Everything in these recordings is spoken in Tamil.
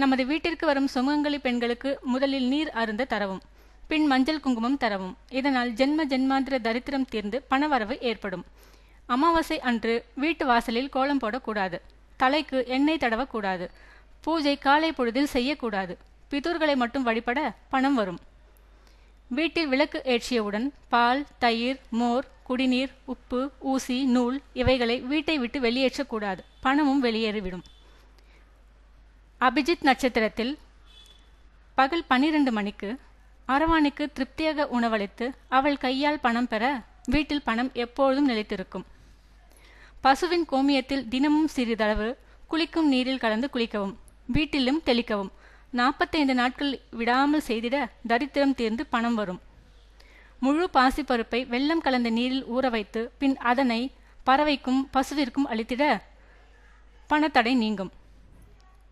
நமது வீட்டிற்கு வரும் சுமங்கலி பெண்களுக்கு முதலில் நீர் அருந்த தரவும், பின் மஞ்சள் குங்குமம் தரவும். இதனால் ஜென்ம ஜென்மாந்திர தரித்திரம் தீர்ந்து பணவரவு ஏற்படும். அமாவாசை அன்று வீட்டு வாசலில் கோலம் போடக்கூடாது. தலைக்கு எண்ணெய் தடவக்கூடாது. பூஜை காலை பொழுதில் செய்யக்கூடாது. பிதூர்களை மட்டும் வழிபட பணம் வரும். வீட்டில் விளக்கு ஏற்றியவுடன் பால், தயிர், மோர், குடிநீர், உப்பு, ஊசி, நூல் இவைகளை வீட்டை விட்டு வெளியேற்றக்கூடாது. பணமும் வெளியேறிவிடும். அபிஜித் நட்சத்திரத்தில் பகல் 12 மணிக்கு அரவாணிக்கு திருப்தியாக உணவளித்து அவள் கையால் பணம் பெற வீட்டில் பணம் எப்பொழுதும் நிலைத்திருக்கும். பசுவின் கோமியத்தில் தினமும் சிறிதளவு குளிக்கும் நீரில் கலந்து குளிக்கவும், வீட்டிலும் தெளிக்கவும். 45 நாட்கள் விடாமல் செய்திட தரித்திரம் தீர்ந்து பணம் வரும். முழு பாசிப்பருப்பை வெல்லம் கலந்த நீரில் ஊற வைத்து பின் அதனை பறவைக்கும் பசுவிற்கும் அளித்திட பணத்தடை நீங்கும்.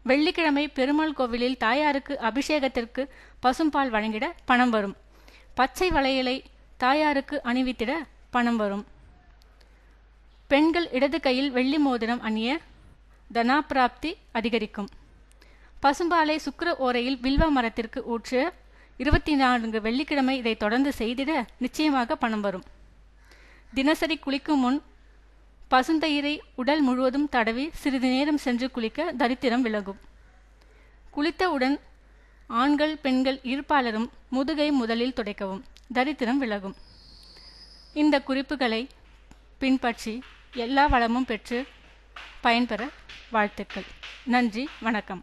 வெள்ளிக்கிழமை பெருமாள் கோவிலில் தாயாருக்கு அபிஷேகத்திற்கு பசும்பால் வழங்கிட பணம் வரும். பச்சை வளையலை தாயாருக்கு அணிவித்திட பணம் வரும். பெண்கள் இடது கையில் வெள்ளி மோதிரம் அணிய தனாப்பிராப்தி அதிகரிக்கும். பசும்பாலை சுக்கிர ஓரையில் வில்வ மரத்திற்கு ஊற்ற 24 வெள்ளிக்கிழமை இதை தொடர்ந்து செய்திட நிச்சயமாக பணம் வரும். தினசரி குளிக்கும் முன் பசுந்தயிரை உடல் முழுவதும் தடவி சிறிது நேரம் சென்று குளிக்க தரித்திரம் விலகும். குளித்தவுடன் ஆண்கள் பெண்கள் இருப்பாளரும் முதுகை முதலில் துடைக்கவும், தரித்திரம் விலகும். இந்த குறிப்புகளை பின்பற்றி எல்லா வளமும் பெற்று பயன்பெற வாழ்த்துக்கள். நன்றி, வணக்கம்.